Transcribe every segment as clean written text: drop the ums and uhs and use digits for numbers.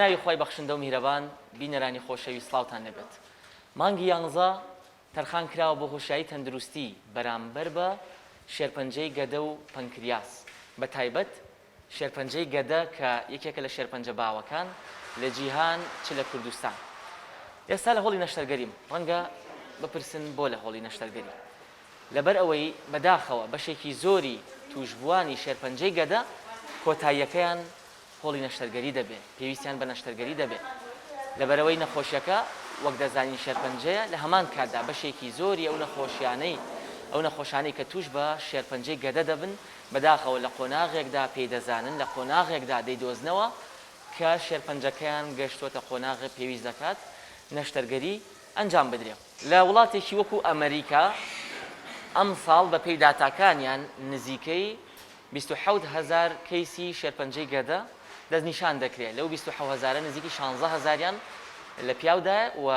بەناوی خۆی بەخشندە و میهرەبان بینەرانی خۆشەوی سڵاوتان لەبێت. مانگی 11 تەرخان کراوە بۆ هۆشایی تەندروستی بەرامبەر بە شێرپەنجەی گەدە و پەنکریاس، بە تایبەت شێرپەنجەی گەدە کە یەکێکە لە شێرپەنجە باوەکان لە جیهان چ لە کوردستان. ئێستا لە هۆڵی نەشتەرگەریم، ڕەنگە بپرسن بۆ لە هۆڵی نەشتەرگەری، لەبەر ئەوەی بەداخەوە بەشێکی زۆری توشبوانی شێرپەنجەی گەدە کۆتاییەکەیان هۆڵی نەشتەرگەری دەبێت، پێویستیان بە نەشتەرگەری دەبێت. لەبەرەوەی نەخۆشیەکە وەک دەزانین شێرپەنجەیە لە هەمان کاتدا بەشێکی زۆری ئەو نەخۆشانەی کە توش بە شێرپەنجەی گەدە دەبن بەداخەوە لە قۆناغێکدا پێدەزانن، لە قۆناغێکدا دەیدۆزنەوە کە شێرپەنجەکەیان گەشتوتە قۆناغی پێویست دەکات نەشتەرگەری ئەنجام بدرێت. لە وڵاتێکی وەکو ئەمریکا ئەم ساڵ بە پێی داتاکانیان نزیکەی 27,000 کەیسی شێرپەنجەی گەدە دەستنیشان دەکرێت. لەو 27,000 نزیکی 16,000یان لە پیاودایە و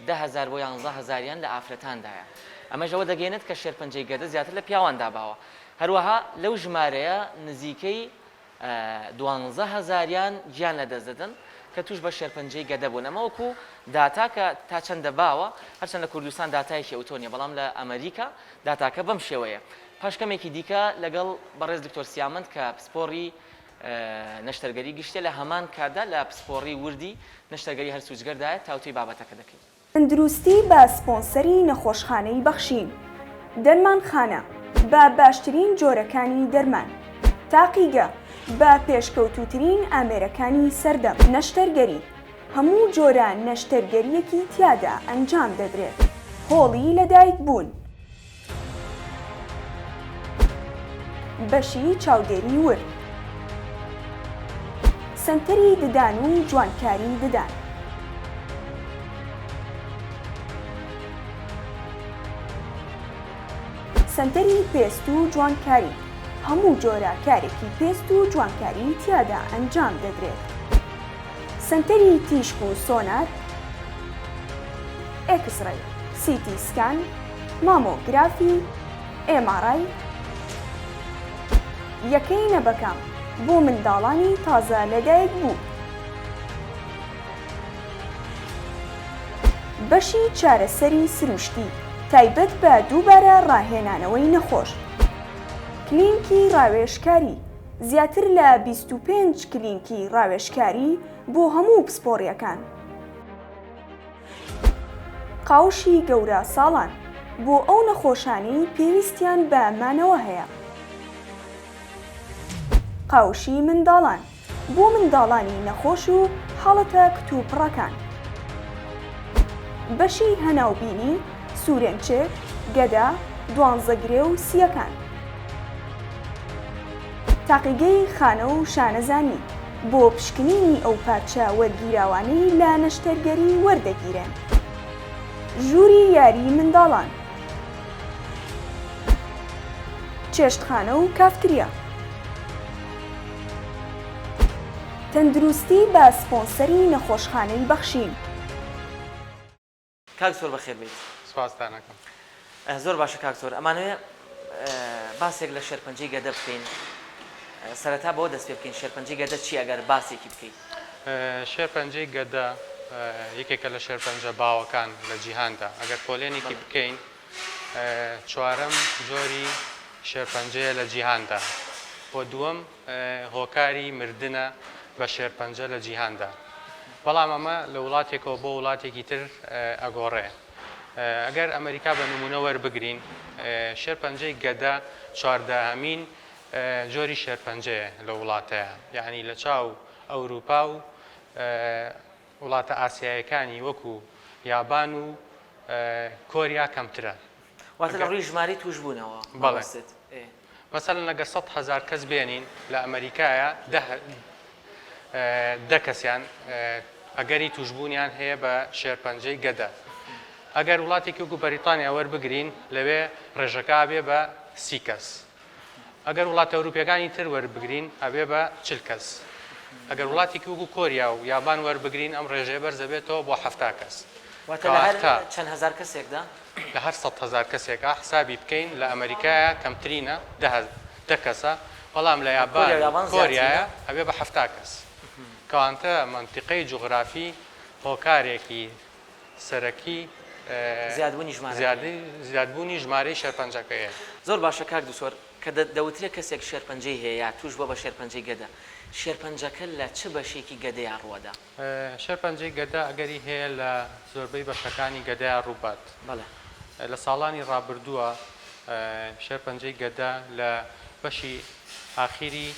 10,000 بۆ 11,000یان لە ئافرەتاندایە. ئەمەش ئەوە دەگەێنێت کە شێرپەنجەی گەدە زیاتر لە پیاوان داباوە. هەروەها لەو ژمارەیە نزیکەی 12,000یان گیان لەدەست دەدەن کە توش بە شێرپەنجەی گەدە بوون. ئەمە وەکو داتا کە تا چەندە باوە، هەرچەند لە کوردستان داتایەکی ئەوتۆنیە، بەڵام لە ئەمریکا داتاکە بەم شێوەیە. پاشکەمێکی دیکە لەگەڵ بەڕێز دکتۆر سیامەند کە پسپۆڕی نەشتەرگەری گشتە لە هەمان کاتدا لە پسپۆڕی وردی نەشتەرگەری هەر سوچگەردایە تاوتوی بابەتەکە دەکەین. تەندروستی بە سپۆنسەری نەخۆشخانەی بەخشین، دەرمانخانە بە باشترین جۆرەکانی دەرمان، تاقیگە بە پێشکەوتوترین ئامێرەکانی سەردەم، نەشتەرگەری هەموو جۆرە نەشتەرگەریەکی تیادا ئەنجام دەدرێت، هۆڵی لەدایک بوون، بەشی چاودێری ورد، سەنتەری ددان و جوانکاری ددان، سەنتەری پێست و جوانکاری هەموو جۆرە کارێکی پێست و جوانکاری تیادا ئەنجام دەدرێت، سەنتەری تیشک و سۆنار، ئێکسڕەی، سیتی سکان، مامۆگرافی، ئێماڕای، یەکەی نەبەکەم بۆ منداڵانی تازە لەدایک بوو، بەشی چارەسەری سروشتی تایبەت بە دووبارە ڕاهێنانەوەی نەخۆش، کلینکی ڕاوێژکاری، زیاتر لە 25 کلینکی ڕاوێژکاری بۆ هەموو پسپۆڕیەکان، قاوشی گەورە ساڵان بۆ ئەو نەخۆشانی پێویستیان بە مانەوە هەیە، قاوشی منداڵان بۆ منداڵانی نەخۆش و حاڵەتە کتوپڕەکان، بەشی هەناوبینی، سوورێنچێک، گەدا، دوانزەگرێ و سیەکان، تاقیگەی خانە و شانەزانی بۆ پشکنینی ئەو پارچە وەرگیراوانەی لە نەشتەرگەری وەردەگیرێن، ژووری یاری منداڵان، چێشتخانە و کافتریا. تەندروستی بە سپۆنسەری نەخۆشخانەی بەخشین. کاک زۆر بەخێر بیت. سوپاسدانەکەم. زۆر باشە کاک زۆر. ئەمانوێ باسێک لە شێرپەنجەی گەدە بکەین. سەرەتا بۆ دەست پێ بکەین شێرپەنجەی گەدە چی ئەگەر باسێکی بکەین؟ شێرپەنجەی گەدە یەکێکە لە شێرپەنجە باوەکان لە جیهاندا. ئەگەر پۆلێنێکی بکەین، چوارەم جۆری شێرپەنجەیە لە جیهاندا. بۆ دووەم هۆکاری مردنە بە شێرپەنجە لە جیهاندا. بەڵام ئەمە لە وڵاتێکەوە بۆ وڵاتێکی تر ئەگۆڕێ. ئەگەر ئەمریکا بە نمونە وەربگرین، شێرپەنجەی گەدە چواردەهەمین جۆری شێرپەنجەیە لە وڵاتەیە، یعنی لە چاو ئەوروپا و وڵاتە ئاسیایەکانی وەکو یابان و کۆریا کەمترە. واتە لە ڕووی ژماری توش بوونەوە. بەڵێ. مەسەڵەن ئەگەر 100,000 کەس بێنین لە ئەمریکایە، 10 کەسیان ئەگەری توشبوونیان هەیە بە شێرپەنجەی گەدە. ئەگەر وڵاتێکی وەکو بەریتانیا وەربگرین، لەوێ ڕێژەکە بێ بە 30 کەس. ئەگەر وڵاتە ئەوروپیەکانی تر وەربگرین، ئەبێ بە 40 کەس. ئەگەر وڵاتێکی وەکو کۆریا و یابان وەربگرین، ئەم ڕێژەیە بەرزەبێتەوە بۆ 70 کەس. واتە لە هەر چەند هەزار کەسێکدا؟ لە هەر 100,000 کەسێکە حسابی بکەین، لە ئەمریکایە کەمترینە 10 کەسە، بەڵام لە یابان کۆریایە ئەبێ بە 70 کەس. کەوانتە منتیقەی جوغرافی هۆکارێکی سەرەکی زیادبوونی ژمارەی شێرپەنجەکەیە. زۆر باشە کاک دووسۆر کە دەوترێت کەسێک شێرپەنجەی هەیە توش بۆ بە شێرپەنجەی گەدە شێرپەنجەکە لە چ بەشێکی گەدەیان ڕوەدا؟ شێرپەنجەی گەدا ئەگەری هەیە لە زۆربەی بەشەکانی گەدای ڕووبات. بەڵێ لە ساڵانی ڕابردووە شێرپەنجەی گەدا لە بەشی ئاخیری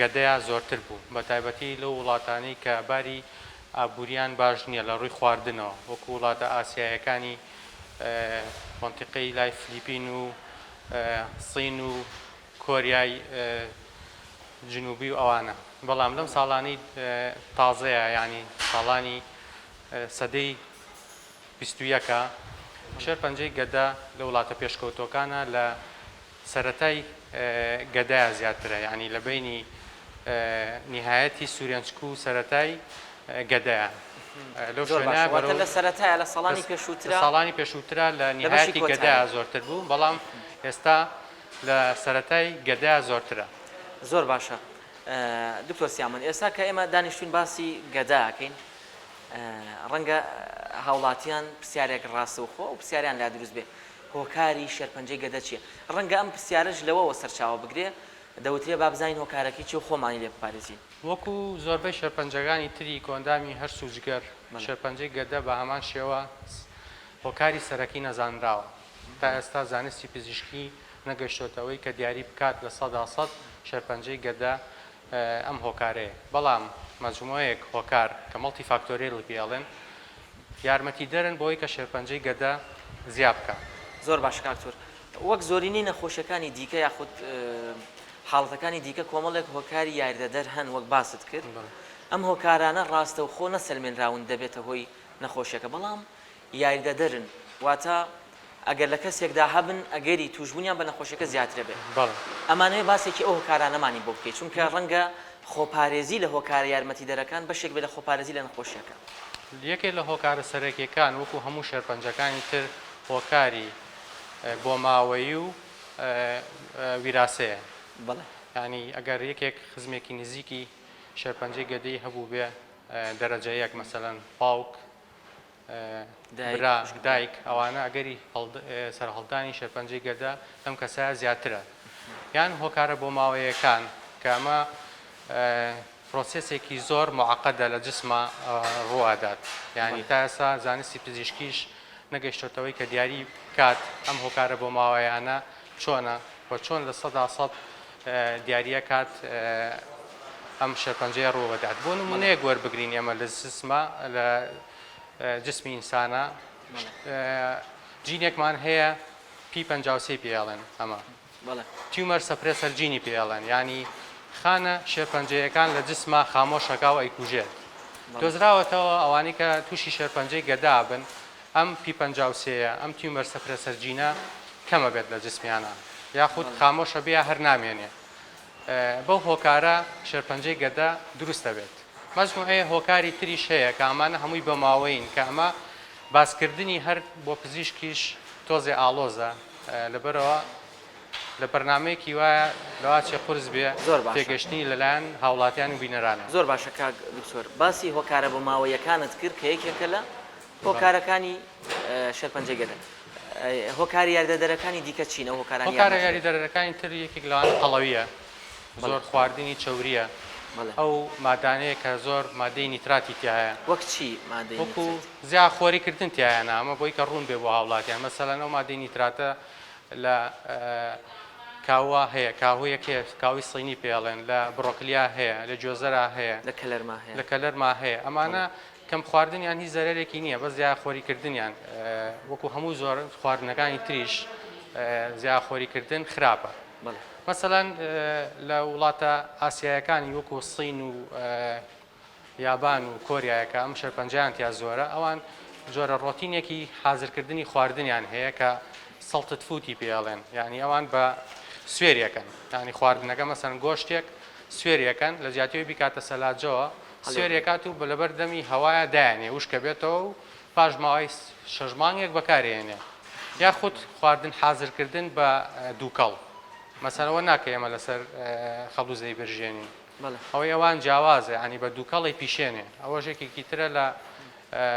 گەدەیە زۆرتر بوو بە تایبەتی لەو وڵاتانەی کە باری ئابوووریان باش نییە لە ڕووی خواردنەوە وەکو وڵاتە ئاسیایەکانی منتیقەی لای فلیپین و سین و کۆریای جنوبی و ئەوانە بەڵام لەم ساڵانی تازەیە ینی ساڵانی سەدەی 21ەکە شێرپەنجەی گەدا لە وڵاتە پێشکەوتۆکانە لە سەرەتای گەدایە زیاترە ینی لە بینی نهایەتی سوورێنچک و سەرەتای گەدایە لەو لە سەرەتایە لە ساڵانی پێشووترا لە نهایەتی گەدایە زۆرتر بوو بەڵام ئێستا لە سەرەتای گەدایە زۆرترە. زۆر باشە دکتۆر سیامون ئێستا کە ئێمە دانیشتوین باسی گەداکەین ڕەنگە هاوڵاتیان پرسیارێک ڕاستەوخۆ و پرسیاریان لا دروست بێ هۆکاری شێرپەنجەی گەدە چییە؟ ڕەنگە ئەم پرسیارش لەوەوە سەرچاوە بگرێ دەوترێ با بزانین هۆکارەکەی چی و خۆمانی لێ بپارێزین. وەکو زۆربەی شێرپەنجەکانی تری کۆندامی هەر سوزگەر شێرپەنجەی گەدە بە هەمان شێوە هۆکاری سەرەکی نەزانراوە تا ئێستا زانستی پزیشکی نەگەیشتۆتەوەی کە دیاری بکات لە 100% شێرپەنجەی گەدە ئەم هۆکارەیە بەڵام مەجموعەیەک هۆکار کە مەڵتی فاکتۆریێڵی پێڵێن یارمەتی دەرن بۆی کە شێرپەنجەی گەدە زیاد بکە. زۆر باش کاکتۆر وەک زۆرینەی نەخۆشیەکانی دیکە یاخود حاڵەتەکانی دیکە کۆمەڵێک هۆکاری یاریدەدەر هەن وەک باست کرد ئەم هۆکارانە ڕاستە و خۆ نەسەلمێنراون دەبێتە هۆی نەخۆشیەکە بەڵام یاریدەدەرن واتە ئەگەر لە کەسێکدا هەبن ئەگەری توشبوونیان بە نەخۆشیەکە زیاترە بێت ئەمانەیە باسێکی ئەو هۆکارانەمانی بۆ بکەیت چونکە ڕەنگە خۆپارێزی لە هۆکارە یارمەتی دەرەکان بەشێک بێت لە خۆپارێزی لە نەخۆشیەکە. یەکێک لە هۆکارە سەرەکیەکان وەکو هەموو شێرپەنجەکانی تر هۆکاری بۆ ماوەیی و ویراسەیە. ینی ئەگەر یەکێک خزمێکی نزیکی شێرپەنجەی گەدەی هەبوو بێ دەرەجەیەک مەسەلەن باوک دایک ئەوانە ئەگەری سەرهەڵدانی شێرپەنجەی گەدە ئەم کەسایە زیاترە یان هۆکارە بۆ ماوەیەکان کە ئەمە پرۆسسێکی زۆر معقەدە لە جسمە ڕوادات ینی تا ئێستا زانستی پزیشکیش نەگەیشتۆتەوەی کە دیاری کات ئەم هۆکارە بۆ ماوەیانە چۆنە بە چۆن لە 100% دیاریە کات ئەم شێرپەنجەیە ڕوەدات بۆ نمونەیەک وەربگرین ئێمە لە جسمە لە جسمی ئینسانە جینێکمان هەیە P53 پێڵێن ئەمە تیومەر سەپرێسەر جینی پێڵێن ینی خانە شێرپەنجەیەکان لە جسمە خامۆشەکەەوە ئەیکوژێت دۆزراوەتەوە ئەوانی کە تووشی شێرپەنجەی گەدا بن ئەم P53 ئەم تیومەر سەپرێسەر جینە کەمە بێت لە جسمیانە یاخود خامۆشە بێ هەر نامێنێ بەو هۆکارە شێرپەنجەی گەدا دروستە بێت. مەجموعەیە هۆکاری تریش هەیە کە ئەمانە هەمووی بە ماوەین کە ئەمە باسکردنی هەر بۆ پزیشکیش تۆزێ ئالۆزە لەبەرەوە لە بەرنمەیەکی وایە لەواچێ قورس بێ تێگەشتنی لەلایەن هاوڵاتیان و بینەرانە. زۆر باشە کاک دکتۆر باسی هۆکارە بۆ ماوەیەکانت کرد کە یەکێکە لە هۆکارەکانی شێرپەنجەی گەدە هۆکاری یاریدەدەرەکانی دیکە چینە هۆکارە یاریدەرەکانی تر یەکێک لەوان قەڵەویە زۆر خواردنی چەوریە ئەو مادانەیە کە زۆر مادەی نیتراتی تایە وەک چی وەکو زیاد خۆریکردن تایەنە ئەمە بۆی کە ڕوون بێ بۆ هاوڵاتیان مەسەلەن ئەو مادەی نیتراتە لە کاوا هەیە کاهویەک هەیە کاوی سینی پێڵێن لە بڕۆکلیا هەیە لە جۆزەرا هەیە لە کەلەرما هەیە ئەمانە کەم خواردنیان هیچ زەرێکی نییە بە زیاد خۆریکردنیان وەکو هەموو زۆر خواردنەکانی تریش زیاد خۆریکردن خراپە. مەسەلەن لە وڵاتە ئاسیایەکانی وەکو سین و یابان و کۆریایەکە ئەم شێرپەنجەیان تیا زۆرە ئەوان جۆرە ڕۆتینێکی حازرکردنی خواردنیان هەیە کە سەڵتت فوتی پێڵێن یعنی ئەوان بە سوێریەکەن ینی خواردنەکە مەسەن گۆشتێک سوێریەکەن لە زیاتیەوەی بیکاتە سەلاجەوە سوێریەکات و لە بەردەمی هەوایە دایانێ وشکە بێتەوە و پاش ماوەی 6 مانگێک بەکارێنێ یاخود خواردن حازرکردن بە دووکەڵ مەسەلەوە ناکە ئێمە لەسەر خەڵوزەی بەرژێنین ئەوەی ئەوان جیاوازە ینی بە دووکەڵی پیشێنێ ئەوە ژێکێکی ترە لە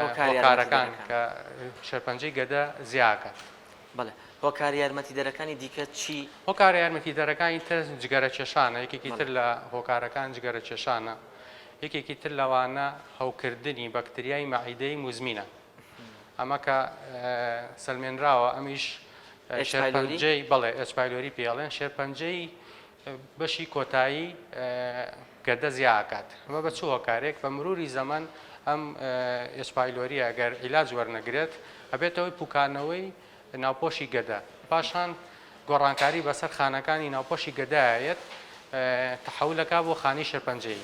هۆکارەکان کە شێرپەنجەی گەدە زیاکات. بەڵێ هۆکار یارمەتی دەرەکانی دیکە چی؟ هۆکار یارمەتی دەرەکانی تر جگەرە کێشانە یەکێکی تر لە هۆکارەکان جگەرە کێشانە یەکێکی تر لەوانە هەوکردنی بەکتریای مەعیدەی موزمینە ئەمە کە سەلمێنراوە ئەمیش شێرپەنجەی بەڵێ ئەچپایلۆری پێڵێن شێرپەنجەی بەشی کۆتایی گەدە زیاکات ئەمە بە چوو هۆکارێک بە مروری زەمان ئەم ئەچپایلۆریە ئەگەر عیلاج وەرنەگرێت ئەبێتەوەی پوکانەوەی ناوپۆشی گەدە پاشان گۆڕانکاری بەسەر خانەکانی ناوپۆشی گەدایەت تەحەولەکە بۆ خانی شێرپەنجەی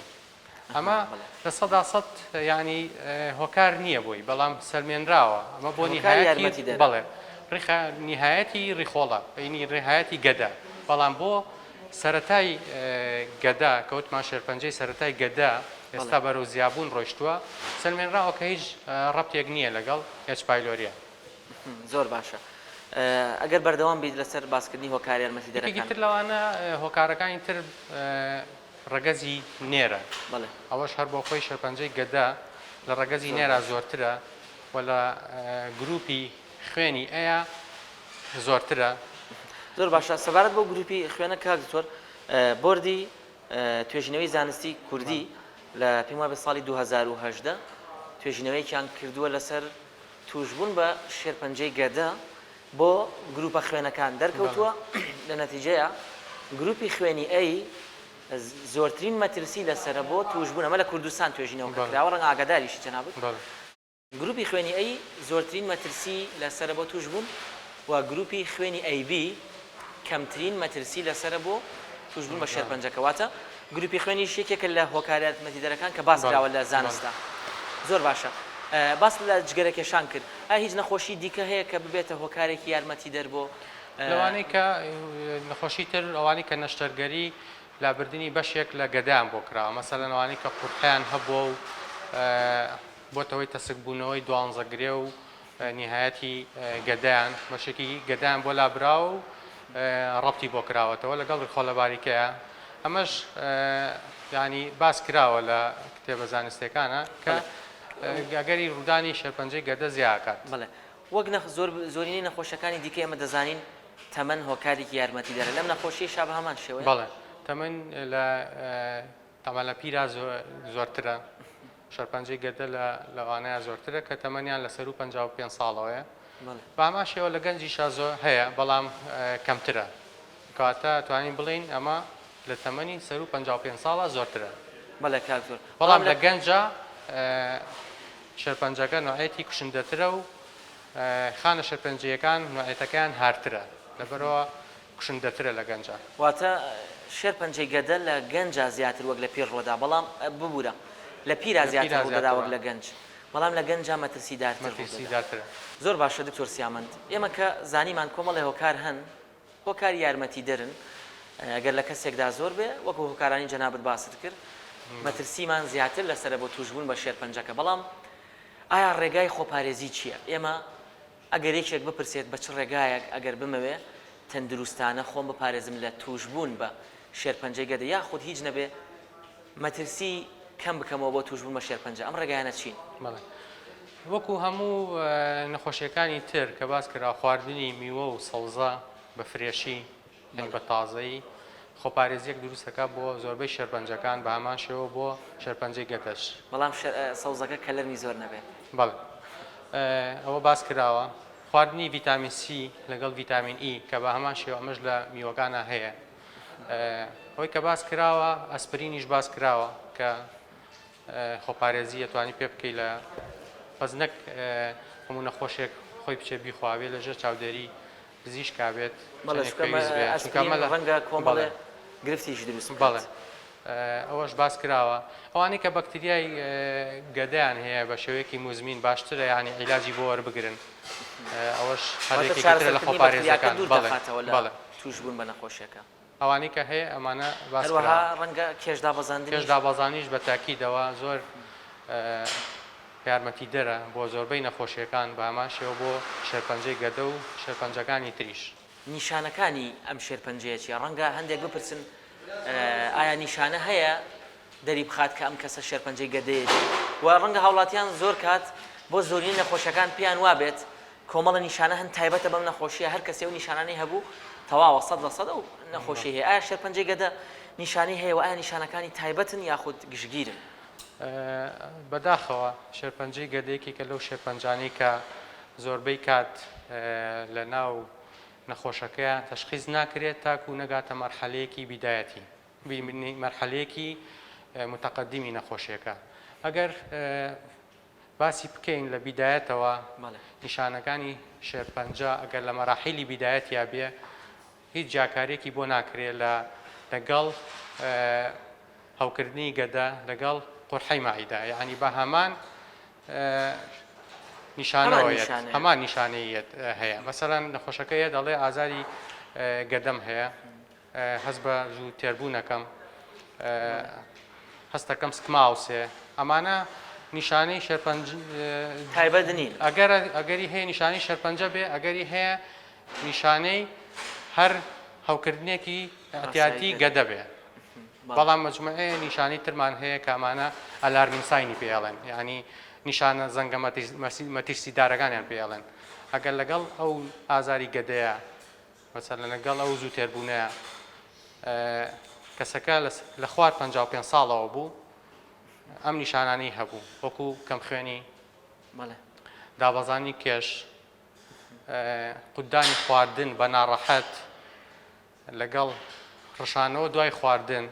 ئەمە لە 100% ینی هۆکار نییە بۆی بەڵام سەلمێنراوە ئەمە بۆ بەڵێ نیهایەتی ڕیخۆڵە بینی ڕێهایەتی گەدە بەڵام بۆ سەرەتای گەدا کەوتمان شێرپەنجەی سەرەتای گەدا ئێستا بەرەو زیابوون ڕۆیشتووە سەلمێنراوە کە هیچ ڕەبتێک نییە لەگەڵ ئەچپایلۆریە. زۆر باشە. ئەگەر بەردەوام بیت لەسەر باسکردنی هۆکار یارمەتی دەرەکان تر لەوانە هۆکارەکانی تر ڕەگەزی نێرە ئەوەش هەر بۆ خۆی شێرپەنجەی گەدا لە ڕەگەزی نێرە زۆرترە و لە گروپی خوێنی ئەیە زۆرترە. زۆر باشە سەبارەت بۆ گروپی خوێنە کاک دکتۆر بۆردی توێژینەوەی زانستی کوردی لە پێم وایە بە ساڵی 2018 توێژینەوەیەکیان کردووە لەسەر توشبوون بە شێرپەنجەی گەدا بۆ گروپە خوێنەکان دەرکەوتووە لە نەتیجەیە گروپی خوێنی ئەی زۆرترین مەترسی لەسرە بۆ توشبوون ئەمە لە کوردستان توێژینەوە کراوە ڕەنگە ئاگاداریشی جەنابەت گروپی خوێنی ئەی زۆرترین مەترسی لەسرە بۆ توشبوون و گروپی خوێنی ئەیB کەمترین مەترسی لەسرە بۆ توشبوون بە شێرپەنجەکەواتە گروپی خوێنیش یەکێکە لە هۆکار یارمەتی دەرەکان کە باس کراوە لە زانستدا. زۆر باشە. باس لە جگەرە کێشان کرد ئایا هیچ نەخۆشی دیکە هەیە کە ببێتە هۆکارێکی یارمەتی دەر بۆ لەوانەی کە نەخۆشی تر ئەوانەی کە نەشتەرگەری لابردنی بەشێک لە گەدایان بۆ کراوە مەسەلەن ئەوانەی کە قورحیان هەبووە و بۆتەوەی تەسکبوونەوەی دوانزەگرێ و نیهایەتی گەدایان بەشێکی گەدایان بۆ لابراوە و ڕەبتی بۆ کراوەتەوە لەگەڵ ڕخۆلەباریکەیە ئەمەش ینی باس کراوە لە کتێبە زانستیەکانە کە گەگەری ڕوودانی شێرپەنجەی گەدە زیاکات. بڵێ وەک زۆرینەی نەخۆشەکانی دیکە ئێمە دەزانین تەمەن هۆکارێکی یارمەتی دەرە لەم نەخۆشی شابە هەمان شێوەیە. بەڵێ تەمەن لە تەمەن لە پیرا زۆرترە شێرپەنجەی گەدە لەوانەیە زۆرترە کە تەمەنیان لە سەر و 55 ساڵەوەیە بە ئەما شێوە لە گەنجیشا زۆر هەیە بەڵام کەمترە کاتە توانین بڵین ئەمە لە تەمەنی سەر و 55 ساڵە زۆرترە. بەڵێ کاک زۆر بەڵام لە گەنجە شێرپەنجەکە نوعەتی کوشندەترە و خانە شێرپەنجەکان نوعەتەکان هارترە لەبەرەوە کوشندەترە لە گەنجە. واتە شێرپەنجەی گەدە لە گەنجە زیاتر وەک لە پیر ڕۆدا بەڵام ببوورە لە پیرا زیاتر ڕوودەدا وەک لە گەنج بەڵام لە گەنجە مەترسیدارتر. زۆر باشە دکتۆر سیامەند ئێمە کە زانیمان کۆمەڵی هۆکار هەن هۆکار یارمەتی دەرن ئەگەر لە کەسێکدا زۆر بێ وەکو هۆکارانی جەنابەت باست کرد مەترسیمان زیاتر لەسرە بۆ توشبوون بە شێرپەنجەکە بەڵام ئایا ڕێگای خۆپارێزی چییە؟ ئێمە ئەگەر یەکێک بپرسێت بە چ ڕێگایەک ئەگەر بمەوێ تەندروستانە خۆم بپارێزم لە توشبوون بە شێرپەنجەی گەدە یاخود هیچ نەبێ مەترسی کەم بکەمەوە بۆ توشبوون بە شێرپەنجە ئەم ڕێگایانە چین؟ وەکو هەموو نەخۆشیەکانی تر کە باس کرا خواردنی میوە و سەوزە بە فرێشی بە تازایی خۆپارێزیەک دروستەکە بۆ زۆربەی شێرپەنجەکان بە هەمان شێوە بۆ شێرپەنجەی گەدەش بەڵام سەوزەکە کەلەرنی زۆر نەبێت. بەڵێ ئەوە باس کراوە خواردنی ڤیتامین سی لەگەڵ ڤیتامین ئی کە بە هەمان شێوە ئەمەش لە میوەکانە هەیە ئەوەی کە باس کراوە ئەسپرینیش باس کراوە کە خۆپارێزی ئەتوانی پێ بکەی لە بەس نەک هەموو نەخۆشێک خۆی بچێ بیخواوێ لەژێر چاودێری پزیشکا بێت ڕەنگە کۆمەڵێ گرفتیش دروست بەڵێ ئەوەش باس کراوە ئەوانەی کە بەکتریای گەدایان هەیە بە شێوەیەکی موزمین باشترە ینی عیلاجی بۆ وەربگرن ئەوەش هەرێکی لە خۆپارێزەکان بەڵێ توشبوون بە نەخۆشیەکە ئەوانەی کە هەیە ئەمانە باسوەها ڕەنگە کێشدابەزاندنیش بە تاکیدەوە زۆر یارمەتی دەرە بۆ زۆربەی نەخۆشیەکان بە هەمان شێوە بۆ شێرپەنجەی گەدە و شێرپەنجەکانی تریش. نیشانەکانی ئەم شێرپەنجەیە چیە؟ ڕەنگە هەندێک بپرسن ئایا نیشانە هەیە دەری بخات کە ئەم کەسە شێرپەنجەی گەدەیەت و ڕەنگە هاوڵاتیان زۆر کات بۆ زۆرینی نەخۆشەکان پێیان وابێت کۆمەڵە نیشانە هەن تایبەتە بەم نەخۆشیە هەر کەسێ و نیشانانەی هەبوو تەواوە 100% و نەخۆشی هەیە ئایا شێرپەنجەی گەدە نیشانی هەیە و ئایا نیشانەکانی تایبەتن یاخود گشتگیرن بەداخەوە شێرپەنجەی گەدەیەکی کە لەو شێرپەنجانەی کە زۆربەی کات لە ناو نەخۆشەکەیە تەشخیص ناکرێت تاکو نەگاتە مەرحەلەیەکی بیدایەتی مەرحەلەیەکی متەقەدیمی نەخۆشیەکە ئەگەر باسی بکەین لە بیدایەتەوە نیشانەکانی شێرپەنجە ئەگەر لە مەراحیلی بیدایەتیا بێ هیچ جاکارێکی بۆ ناکرێت لەگەڵ هەوکردنی گەدە لەگەڵ قورحەی مائیدە یعنی بە هەمان نیشانەوەیەت هەمان نیشانەیەت هەیە مەسەڵەن نەخۆشەکەیە دەڵێ ئازاری گەدەم هەیە هەست بە ژوو تێربوونەکەم هەستەکەم سکماوسێ ئەمانە نیشانەی شێرپەنج تایبەت نین ئەگەری هەیە نیشانەی شێرپەنجە بێ ئەگەری هەیە نیشانەی هەر هەوکردنێکی ئەتیاتی گەدە بێ بەڵام مجموعەیە نیشانی ترمان هەیە کە ئەمانە ئەلارمی ساینی پێڵێن یعنی نیشانە زەنگە مەترسیدارەکانیان پێڵێن ئەگەر لەگەڵ ئەو ئازاری گەدەیە مەسەڵەن لەگەڵ ئەو زوو تێربوونەیە کەسەکە لە خوار 55 ساڵەوە بوو ئەم نیشانانەی هەبوو وەکو کەم خوێنی دابەزانی کێش قودانی خواردن بە ناڕەحەت لەگەڵ ڕشانەوە دوای خواردن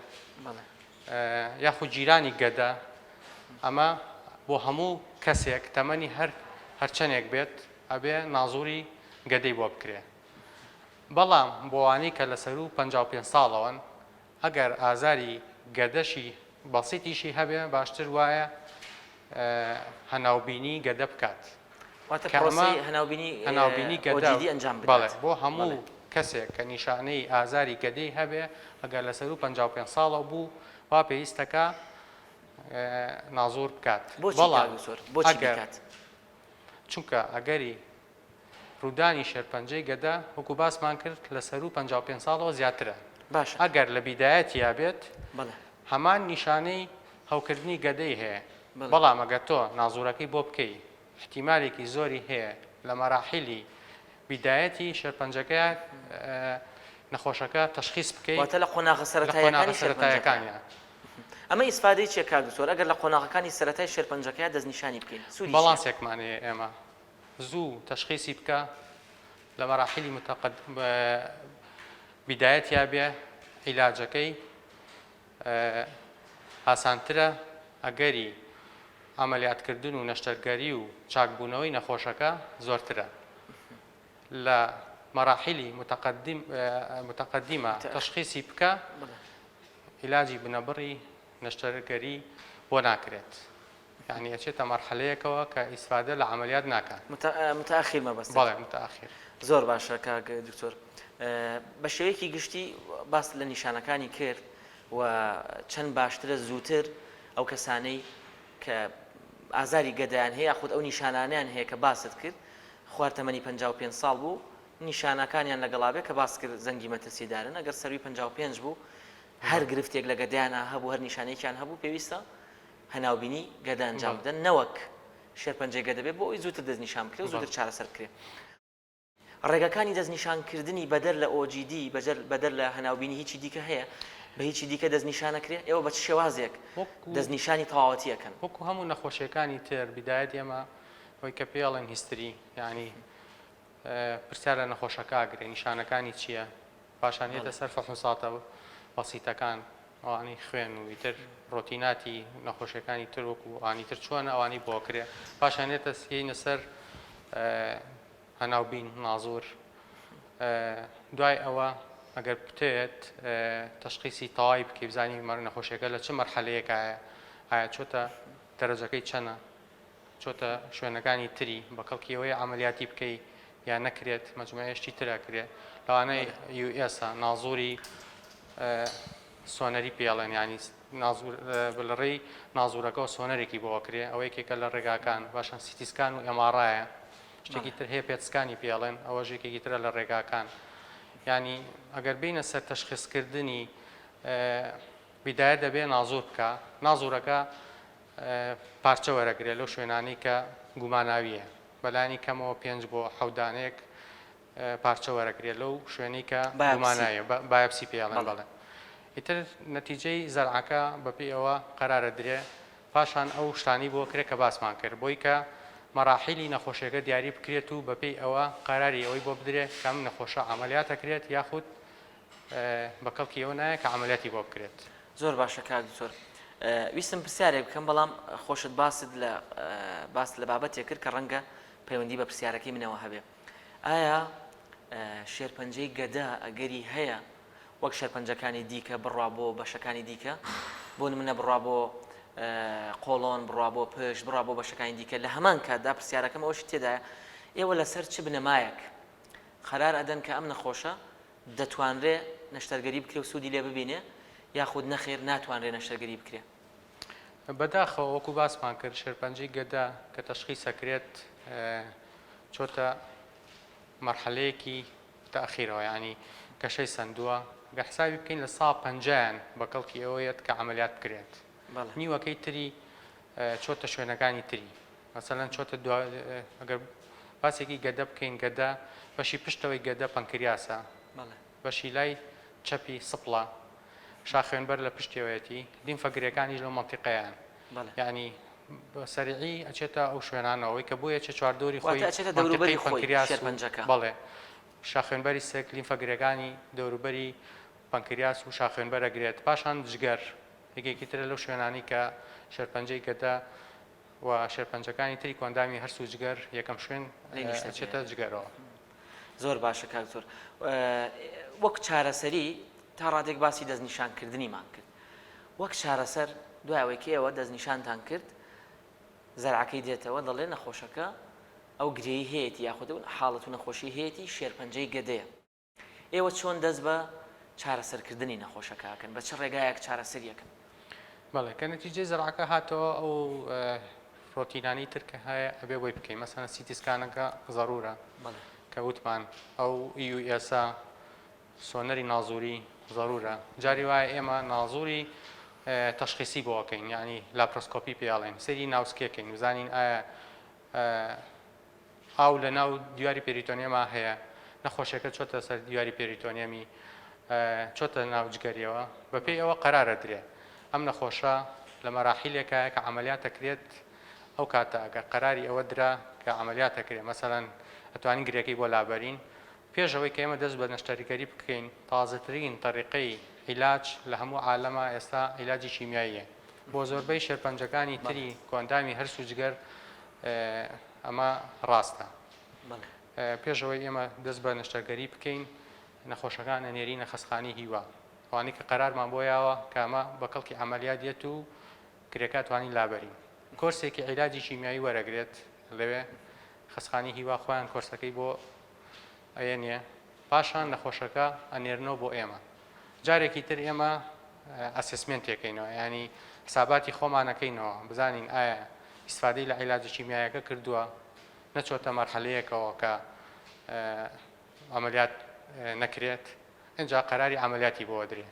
یاخود جیرانی گەدە ئەمە بۆ هەموو کەسێک تەمەنی هەرچەندێک بێت ئەبێ نازووری گەدەی بۆ بکرێ بەڵام بۆوانی کە لەسەر و 55 ساڵەوەن ئەگەر ئازاری گەدەشی بەسیتیشی هەبێ باشتر وایە هەناوبینی گەدە بکات هەناوبینی گەدە بەڵێ بۆ هەموو کەسێک کە نیشانەی ئازاری گەدەی هەبێ ئەگەر لەسەر و 55 ساڵە بوو وا پێویستەکە نازۆر بکات چونکە ئەگەری ڕوودانی شێرپەنجەی گەدە وەکو باسمان کرد لەسەر و 55 ساڵەوە زیاترە ئەگەر لە بیدایەتی یابێت هەمان نیشانەی هەوکردنی گەدەی هەیە بەڵام ئەگەر تۆ نازوورەکەی بۆ بکەی احتیمالێکی زۆری هەیە لە مەراحیلی بیدایەتی شێرپەنجەکە نەخۆشەکە تەشخیص بکەیت لە قۆناغە سەرەتایەکانیان ئەمە ئیسفادەی چیە کار دکتۆر ئەگەر لە قۆناغەکانی سەرەتای شێرپەنجەکەیە دەستنیشانی بکەین بەڵانسێکمانەیە ئێمە زوو تەشخیصی بکە لە مەراحیلی بیدایەتیا بێ عیلاجەکەی ئاسانترە ئەگەری ئەمەلیاتکردن و نەشتەرگەری و چاکبوونەوەی نەخۆشەکە زۆرترە لە مەراحیلی متەقەدیمە تەشخیصی بکە عیلاجی بنەبڕی نەشتەرگەری بۆ ناکرێت یعنی ئەچێتە مەرحەلەیەکەوە کە ئیسفادە لە عەمەلیات ناکات متأخیر مەبەست بەڵێ متأخیر زۆر باشە کاک دکتۆر بە شێوەیەکی گشتی باس لە نیشانەکانی کرد و چەند باشترە زووتر ئەو کەسانەی کە ئازاری گەدایان هەیە خود ئەو نیشانانیان هەیە کە باست کرد خواردتەمەنی 55 ساڵ بوو نیشانەکانیان لەگەڵابێ کە باس کرد زەنگی مەترسیدارن ئەگەر سەروی 55 بوو هەر گرفتێک لە گەدایانە هەبوو هەر نیشانەیەکیان هەبوو پێویستە هەناوبینی گەدە ئەنجام بدەن نەوەک شێرپەنجەی گەدە بێت بۆ ئەوی زووتر دەستنیشان بکرێت و زووتر چارەسەر بکرێت ڕێگەکانی دەستنیشانکردنی بەدەر لە OGD بەدەر لە هەناوبینی هیچی دیکە هەیە بە هیچی دیکە دەستنیشانەکرێت ئێوە بە شێوازێک دەستنیشانی تەواوەتیەکەن وەکو هەموو نەخۆشیەکانی تر بیدایەت ئێمە ئەوەی کە پێڵێن هیستری یعنی پرسیار لە نەخۆشەکە ئاگرێ نیشانەکانی چییە پاشان هێتە سەر فەحوساتە بەسیتەکان ئەوانی خوێن و ئیتر ڕۆتیناتی نەخۆشیەکانی تر وەکو ئانی تر چۆن ئەوانی بۆ کرێ پاشان هێتە هێنە سەر هەناوبین نازور دوای ئەوە ئەگەر بتێت تەشخیصی تەواوی بکەی بزانی نەخۆشیەکە لە چ مەرحەلەیەکایە ئایا چۆتە دەرەجەکەی چەنە چۆتە شوێنەکانی تری بە کەڵکیەوەی عەمەلیاتی بکەی یان نەکرێت مەجموعەیەشتی ترەکرێت لەوانەی US نازووری سۆنەری پێڵێن ینی بڵڕێی نازوورەکە و سۆنەرێکی بۆ کرێ ئەوەی کێکە لە ڕێگاکان باشان سیتیسکان و ئەمارایە شتێکی تر هەیە پێچکانی پێڵێن ئەوە ژێکێکی ترە لە ڕێگاکان ینی ئەگەر بینە سەر تەشخیصکردنی بیدایە دەبێ نازور بکە نازورەکە پارچە وەرەگرێ لەو شوێنانی کە گوماناویە بەلانی کەمەوە 5 بۆ 7 دانەیەک پارچە وەرەگرێ لەو شوێنی کە گومانایە بایەپسی پێڵێن بەڵێ ئیتر نەتیجەی زەرعەکە بەپێی ئەوە قەرارە درێ پاشان ئەو شتانی بۆ کرێت کە باسمان کرد بۆی کە مەراحیلی نەخۆشیەکە دیاری بکرێت و بەپێی ئەوە قەراری ئەوەی بۆ بدرێت کەم نەخۆشە عملیات دەکرێت یاخود بەکەڵکی ئەوە نایە کە عملیاتی بۆ بکرێت. زۆر باشە کاک دکتۆر. ویستم پرسیارێک بکەم بەڵام خۆشت باس لە بابەتێک کرد کە ڕەنگە پەیوەندی بە پرسیارەکەی منەوە هەبێ. ئایا شێرپەنجەی گەدا ئەگەری هەیە وەک شێرپەنجەکانی دیکە بڕوا بۆ بەشەکانی دیکە بۆ نمونە بڕوا بۆ قۆڵۆن بڕوا بۆ پشت بڕوا بۆ بەشەکانی دیکە لە هەمان کاتدا پرسیارەکەم ئەوەش تێدایە ئێوە لەسەر چ بنەمایەک قەرار ئەدەن کە ئەم نەخۆشە دەتوانرێ نەشتەرگەری بکرێ و سوودی لێ ببینێ یاخود نەخێر ناتوانرێ نەشتەرگەری بکرێ. بەداخەوە وەکو باسمان کرد شێرپەنجەی گەدا کە تەشخیص سەکرێت چۆتە مەرحەلەیەکی تەئخیرەوە ینی کەشەی سندووە گە حسابی بکەین لە 150 بەکەڵکی ئەوەیەت کە عملیات بکرێت نیوەکەی تری چۆتە شوێنەکانی تری مەسەلەن چۆتە ئەگەر باسێکی گەدە بکەین گەدا بەشی پشتەوەی گەدە پەنکریاسە بەشی لای چەپی سپڵە شاخێنبەر لە پشتێوەتی لیمفەگرەکانی لەو مەنتیقەیان یعنی سەریعی ئەچێتە ئەو شوێنانەوەی کە بۆیە چه چواردۆری خۆی دەوروبەری پەنکریاس بەڵێ شاخێنبەری سێک لیمفەگرەکانی دەوروبەری پەنکریاس و شاخێنبەرە گرێت پاشان جگەر یەکێکی ترە لەو شوێنانی کە شێرپەنجەی گەدا و شێرپەنجەکانی تری کۆندامی هەرس و جگەر یەکەم شوێن چێتە جگەرەوە. زۆر باشە کاک زۆر وەک چارەسەری تا ڕادێک باسی دەستنیشانکردنیمان کرد وەک چارەسەر دوایەوەیکە ئێوە دەستنیشانتان کرد زەرعەکەی دێتەوە دەڵێ نەخۆشەکە ئەو گرێی هەیەی یاخود حاڵەت و نەخۆشی هەیەی شێرپەنجەی گەدەیە ئێوە چۆن دەست بە چارەسەرکردنی نەخۆشەکەکەن بە چ ڕێگایەک چارەسەریەکەن؟ بەڵێ کە نەتیجەی زەرعەکە هاتەوە ئەو پرۆتینانی ترکە هەیە ئەبێ بۆی بکەین مەسەلەن سیتیسکانەکە ضرورە کە وتمان ئەو ئیسا سۆنەری نازووری ضرورە جاری وایە ئێمە نازووری تەشخیصی بۆکەین یعنی لاپرۆسکۆپی پێڵێن سەری ناوسکێکەین بزانین ئایا ئاو لە ناو دیواری پێریتۆنیەما هەیە نەخۆشیەکە چۆتە سەر دیواری پێریتۆنیەمی چۆتە ناوجگەریەوە بەپێی ئەوە قەرارە درێ ئەم نەخۆشە لە مەراحیلێکە کە عملیات دەکرێت ئەو کاتە ئەگەر قەراری ئەوە درا کە عملیات دەکرێت مەسەلەن ئەتوانین گرێکەی بۆ لابەرین پێشەوەی کە ئێمە دەست بە نەشتەریگەری بکەین تازەترین طریقەی عیلاج لە هەموو عالەمە ئێستا عیلاجی شیمیاییە بۆ زۆربەی شێرپەنجەکانی تری کۆندامی هەرس و جگەر ئەمە ڕاستە پێشەوەی ئێمە دەست بە نەشتەرگەری بکەین نەخۆشەکانە نێرینە خەسخانی هیوا ئەوانەی کە قەرارمان بۆیاوە کە ئەمە بەکەڵکی عملیات دێت و کرێکە توانین لابەرین کۆرسێکی عیلاجی شیمیایی وەرەگرێت لەوێ خەسخانی هیوا خۆیان کۆرسەکەی بۆ ئەیەنێ پاشان نەخۆشەکە ئەنێرنەوە بۆ ئێمە جارێکی تر ئێمە ئەسسمنتێکەکەینەوە ینی حساباتی خۆمانەکەینەوە بزانین ئایا ئیسفادەی لە عیلاجی شیمیایەکە کردووە نەچۆتە مەرحەلەیەکەوە کە عملیات نەکرێت اینجا قەراری عملیاتی بۆ درێ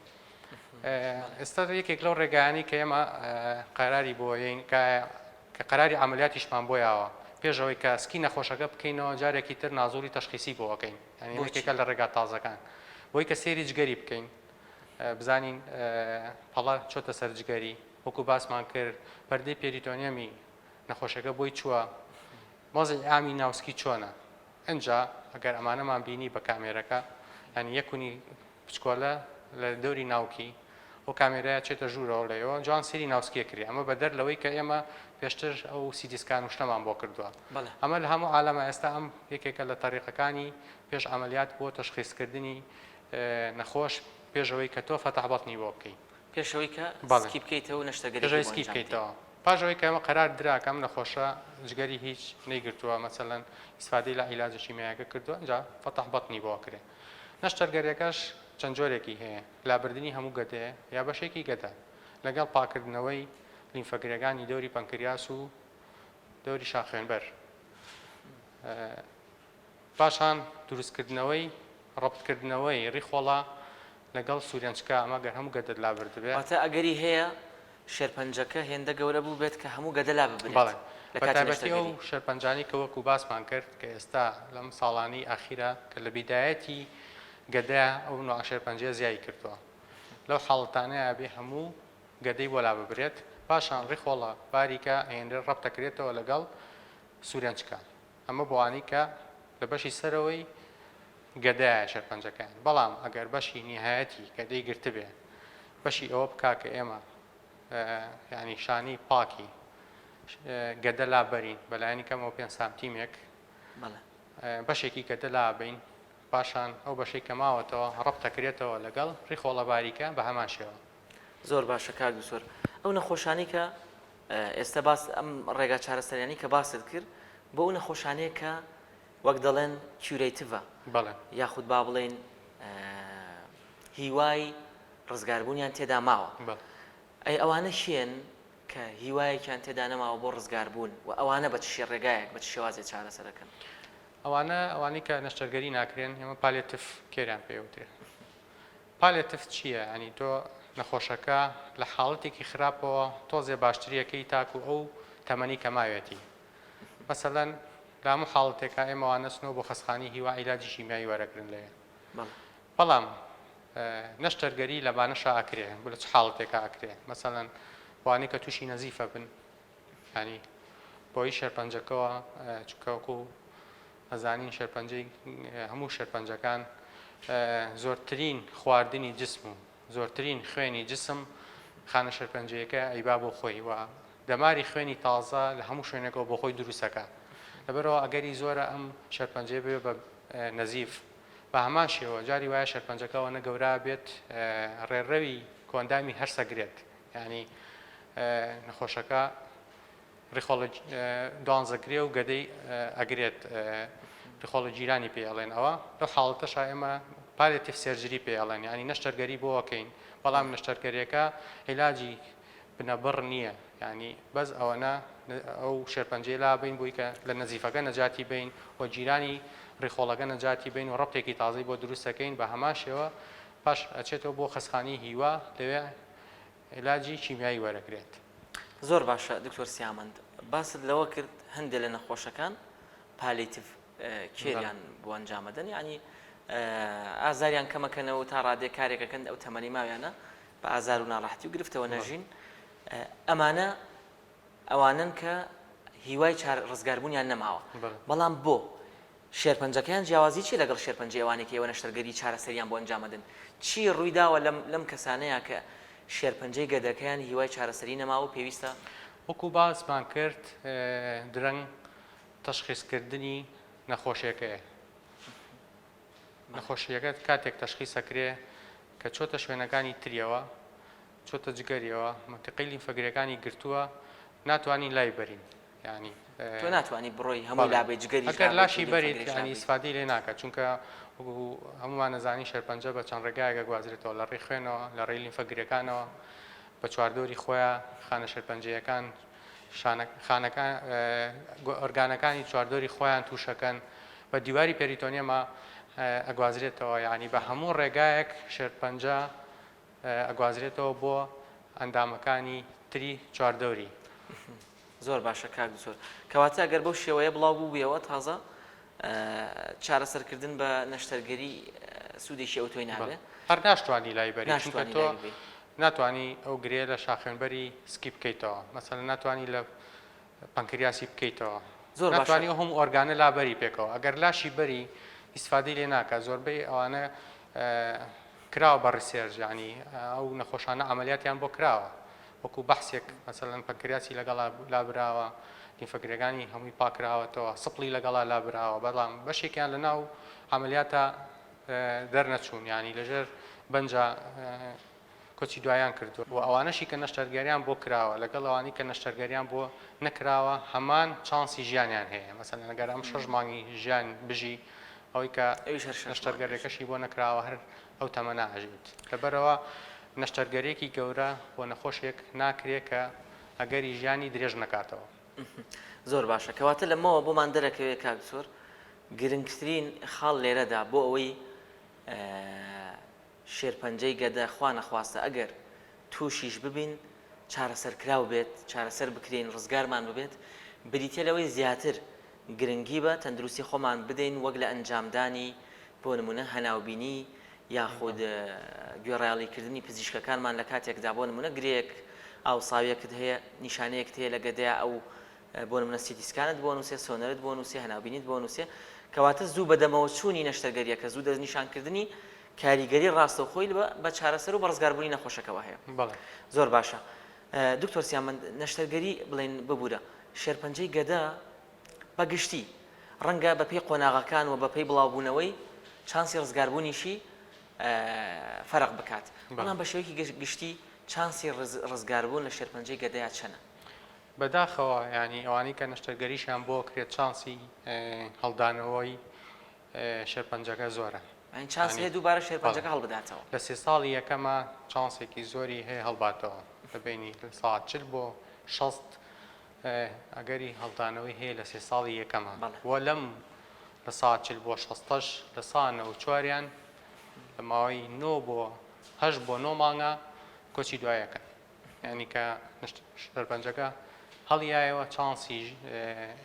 ئێستا یەکێک لەو ڕێگایانی کە ئێمە قەراری بۆین کە قەراری عملیاتیشمان بۆیاوە پێشەوەی کە سکی نەخۆشەکە بکەینەوە جارێکی تر نازووری تەشخیصی بۆەکەین یەکێکە لە ڕێگا تازەکان بۆی کە سێری جگەری بکەین بزانین پەڵە چۆتە سەر جگەری وەکو باسمان کرد پەردەی پێریتۆنیەمی نەخۆشەکە بۆی چووە مۆزی ئامی ناوسکی چۆنە ئەنجا ئەگەر ئەمانەمان بینی بە کامێرەکە ینی یەکونی پچکۆلە لە دەوری ناوکی ئەو کامێرەیە چێتە ژوورەوە لەوە جوان سێری ناوسکیە کردی ئەمە بە دەر لەوەی کە ئێمە پێشتر ئەو سیتیسکان و شتەمان بۆ کردووە ئەمە لە هەموو عالەمە ئێستا ئەم یەکێکە لە تەریقەکانی پێش عملیات بۆ تەشخیصکردنی نەخۆش پێشەوەی کە تۆ فەتەحبەتنی بۆ بکەین پێشەوەی کە سکی بکەیتەوە نەشتەرگەری سکی بکەیتەوە پاشەوەی کە ئەمە قەرار درا کە ئەم نەخۆشە جگەری هیچ نەیگرتووە مەسەلەن ئیسفادەی لە عیلاجی شیمیاییەکە کردووە اینجا فەتەحبەتنی بۆ کرێ نەشتەرگەریەکەش چەند جۆرێکی هەیە لابردنی هەموو گەدەیە یا بەشێکی گەدە لەگەڵ پاکردنەوەی لیمفەگرەکانی دەوری پەنکریاس و دەوری شاخێنبەر پاشان دروستکردنەوەی ڕەبتکردنەوەی ڕیخۆڵە لەگەڵ سوورێنچکە ئەمە گەر هەموو گەدەت لا بردبێت واتە ئەگەری هەیە شێرپەنجەکە هێندە گەورە بوو بێت کە هەموو گەدە لا ببرێت بەڵێ لە کاتی بەتایبەتی ئەو نەشتەرگەری. شێرپەنجانی کە وەکو باسمان کرد کە ئێستا لەم ساڵانی ئاخیرە کە لە بیدایەتی گەدە ئەو نوع شێرپەنجەیە زیایی کردووە لەو حاڵەتانەیە بێ هەموو گەدەی بۆ لا ببرێت پاشان ڕێخۆڵە باریکە هێندە ڕەبتەکرێتەوە لەگەڵ سوورێنچکە ئەمە بۆوانی کە لە بەشی سەرەوەی گەدایە شێرپەنجەکان بەڵام ئەگەر بەشی نیهایەتی گەدەی گرت بێ بەشی ئەوە بکا کە ئێمە یعنی شانی پاکی گەدە لابەرین بەلایانی کەمەوە 5 سانتیمێک بەڵێ بەشێکی گەدە لابین پاشان ئەو بەشەی کە ماوەتەوە ڕەبتەکرێتەوە لەگەڵ ڕیخۆڵە باریکە بە هەمان شێوە. زۆر باشە کاک دوکتۆر. ئەو نەخۆشانی کە ئێستا باس ئەم ڕێگا چارەسەریانی کە باست کرد بۆ ئەو نەخۆشانەیە کە وەک دەڵێن کیورەیتڤە بەڵێ یاخود با بڵێن هیوای ڕزگاربوونیان تێدا ماوە. ئەی ئەوانە شێن کە هیوایەکیان تێدا نەماوە بۆ ڕزگاربوون و ئەوانە بە چی ڕێگایەک بە شێوازێک چارەسەرەکەن. ئەوانەی کە نەشتەرگەری ناکرێن ئێمە پالێتف کێریان پێوترێ. پالێتف چییە؟ ئەنی تۆ نەخۆشەکە لە حاڵەتێکی خراپەوە تۆزێ باشتریەکەی تاکو ئەو تەمەنی کە ماوێتی. مەسەڵەن لە هەموو حاڵەتێکە ئێمەوان نەچنەوە بۆ خەسخانی هیوا عیلاجی شیمیایی وەرەگرن لێیە. بەڵام نەشتەرگەری لەبانەشە ئاکرێ بۆ لە چ حاڵەتێکە ئاکرێ مەسەڵەن وانەی کە تووشی نەزیفە بن ینی بۆی شێرپەنجەکەەوە چکەوەکو ئەزانین شێرپەنجەی هەموو شێرپەنجەکان زۆرترین خواردنی جسم و زۆرترین خوێنی جسم خانە شێرپەنجەیەکە ئەیبا بۆ خۆی و دەماری خوێنی تازە لە هەموو شوێنێکەوە بۆ خۆی دروستەکە لەبەرەوە ئەگەری زۆرە ئەم شێرپەنجەیە بێ بە نەزیف بە هەمان شێوە جاری وایە شێرپەنجەکەەوە نەگەورا بێت ڕێڕەوی کۆندامی هەرسەگرێت ینی نەخۆشەکە ڕێخۆڵە دوانزەگرێ و گەدەی ئەگرێت ڕێخۆڵە جیرانی پێڵێن ئەوە لەو حاڵەتەشا ئێمە پالێتیف سێرجری پێڵێن ینی نەشتەرگەری بۆەکەین بەڵام نەشتەرگەریەکە عیلاجی بنەبڕ نییە ینی بەس ئەوەنە ئەو شێرپەنجەی لابین بووی کە لە نەزیفەکە نەجاتی بین و جیرانی ڕێخۆڵەکە نەجاتی بین و ڕەبتێکی تازەی بۆ دروستەکەین بە هەمان شێوە پاش ئەچێتەوە بۆ خەسخانی هیوا لەوێ عیلاجی کیمیایی وەرەگرێت. زۆر باشە دکتۆر سیامەند باست لەوە کرد هەندێک لە نەخۆشەکان پالێتیڤ کێریان بۆ ئەنجامەدەن ینی ئازاریان کەمەکەنەوە تا ڕادێ کارێکەکەن ئەو تەمەنی ماویانە بە ئازار و ناڕەحەتی و گرفتەوە نەژین ئەمانە ئەوانن کە هیوای ڕزگاربوونیان نەماوە بەڵام بۆ شێرپەنجەکەیان جیاوازی چی لەگەڵ شێرپەنجە ئەوانێکی ئێوە نەشتەرگەری چارەسەریان بۆ ئەنجامەدەن چی ڕوویداوە لەم کەسانەیە کە شێرپەنجەی گەدەکەیان هیوای چارەسەری نەماوە پێویستە وەکو باسمان کرد درەنگ تەشخیصکردنی نەخۆشیەکەیە نەخۆشیەکە کاتێک تەشخیصەکرێ کە چۆتە شوێنەکانی تریەوە چۆتە جگەریەوە منتیقەی لیمفەگرەکانی گرتووە ناتوانین لای بەرین ینی تۆ ناتوانانی بڕۆی هەموو لابێ جگەری ئەگەر لاشی بەریت ینی ئیسفادەی لێ ناکات چونکە هەمومان نەزانی شێرپەنجە بە چەند ڕێگایەکە گوازرێتەوە لە ڕێی خوێنەوە لە ڕێی لیمفەگرەکانەوە بە چواردۆری خۆیان خانە شێرپەنجەیەکان خانەکان ئۆرگانەکانی چواردۆری خۆیان تووشەکەن بە دیواری پێریتۆنیەمە ئەگوازرێتەوە ینی بە هەموو ڕێگایەک شێرپەنجە ئەگوازرێتەوە بۆ ئەندامەکانی تری چواردۆری. زۆر باشە کاک دوکتۆر کەواتە ئەگەر بەو شێوەیە بڵاو بوو بێەوە تازە چارەسەرکردن بە نەشتەرگەری سوودێکی ئەو تۆی نابێت هەر ناشتوانی لای بەری چونکە تۆ ناتوانی ئەو گرێ لە شاخێنبەری سکی بکەیتەوە مەسەڵەن ناتوانی لە پەنکریاسی بکەیتەوە زۆر ناتوانی هەم ئۆرگانە لابەری پێکەوە ئەگەر لاشی بەری ئیسفادەی لێ ناکات زۆربەی ئەوانە کراوە بە ڕیسێرژ ینی ئەو نەخۆشانە ئەمەلیاتیان بۆ کراوە وەکو بەحسێک مەسەڵەن پەنکریاسی لەگەڵ لابراوە لیمفەگرەکانی هەمووی پاکراوەتەوە سپڵی لەگەڵا لابراوە بەڵام بەشێکیان لە ناو ئەمەلیاتە دەرنەچوون ینی لەژێر بەنجا کۆچی دوایان کردووە و ئەوانەشی کە نەشتەرگەریان بۆ کراوە لەگەڵ ئەوانی کە نەشتەرگەریان بۆ نەکراوە هەمان چانسی ژیانیان هەیە مەسەڵەن ئەگەر ئەم 6 مانگی ژیان بژی ئەوەی کە نەشتەرگەریەکەشی بۆ نەکراوە هەر ئەو تەمەنا ئەژیت لەبەرەوە نەشتەرگەریەکی گەورە بۆ نەخۆشێک ناکرێت کە ئەگەری ژیانی درێژ نکاتەوە. زۆر باشە کەواتە لەمەوە بۆمان دەرەکەوێت کاک دوکتۆر گرنگترین خاڵ لێرەدا بۆ ئەوەی شێرپەنجەی گەدە خوا نەخواستە ئەگەر تووشیش ببین چارەسەرکراو بێت چارەسەر بکرێن ڕزگارمان ببێت بریتە لەوەی زیاتر گرنگی بە تەندروستی خۆمان بدەین وەک لە ئەنجامدانی بۆ نمونە هەناوبینی یاخود گوێڕایاڵیکردنی پزیشکەکانمان لە کاتێکدا بۆ نمونە گرێک ئاوساویەکت هەیە نیشانەیەکت هەیە لە گەدەیە ئەو بۆ نمونە سیتیسکانت بۆ نووسێ سۆنەرت بۆ نووسێ هەناوبینیت بۆ نووسێ کەواتە زوو بەدەمەوە چوونی نەشتەرگەریەکە زوو دەستنیشانکردنی کاریگەری ڕاستەوخۆی بە چارەسەر و بەڕزگاربوونی نەخۆشەکەەوە هەیە زۆر باشە دکتۆر سیامەند نەشتەرگەری بڵێن ببوورە شێرپەنجەی گەدە بەگشتی ڕەنگە بەپێی قۆناغەکان و بەپێی بڵاوبوونەوەی چانسی ڕزگاربوونیشی فەرق بکات بەڵام بە شێوەیەکی گشتی چانسی ڕزگاربوون لە شێرپەنجەی گەدەیە چەنە بەداخەوە ینی ئەوانەی کە نەشتەرگەریشیان بۆ کرێت چانسی هەڵدانەوەی شێرپەنجەکە زۆرە چانس هەیە دووبارە شێرپەنجەکە هەڵبداتەوە لە 3 ساڵی یەکەمە چانسێکی زۆری هەیە هەڵباتەوە لەبینی ساعت 40 بۆ 60 ئەگەری هەڵدانەوەی هەیە لە 3 ساڵی یەکەمە وە لەم لە ساعت 40 بۆ 60 لە سانە و چواریان لە ماوەی 9 بۆ 8 بۆ 9 مانگە کۆچی دوایەکەن یعنی کە شێرپەنجەکە هەڵیایەوە چانسی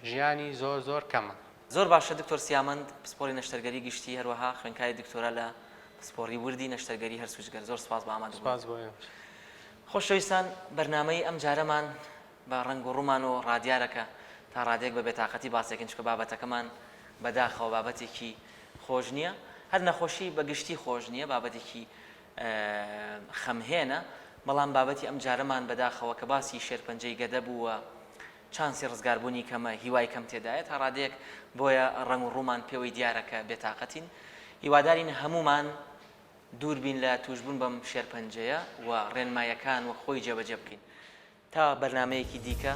ژیانی زۆر زۆر کەمە زۆر باشە دکتۆر سیامەند پسپۆری نەشتەرگەری گشتی هەروەها خوێندکاری دکتۆرە لە پسپۆری وردی نەشتەرگەری هەرسوچگەر زۆر سپاس بە ئامادەبوون خۆشەویستان بەرنامەی ئەم جارەمان بە ڕنگ و ڕوومان و ڕادیارەکە تا ڕادێک بە بێتاقەتی باسێکن چکە بابەتەکەمان بەداخەوە بابەتێکی خۆش نییە هەر نەخۆشی بەگشتی خۆش نییە بابەتێکی خەمهێنە بەڵام بابەتی ئەم جارەمان بەداخەوە کە باسی شێرپەنجەی گەدە بووە چانسی ڕزگاربوونی کەمە هیوای کەم تێدایە تا ڕادێک بۆیە ڕنگ و ڕوومان پێوەی دیارەکە بێتاقەتین هیوادارین هەمومان دووربین لە توشبوون بەم شێرپەنجەیە و ڕێنمایەکان و خۆی جێبەجێ بکەین تا بەرنامەیەکی دیکە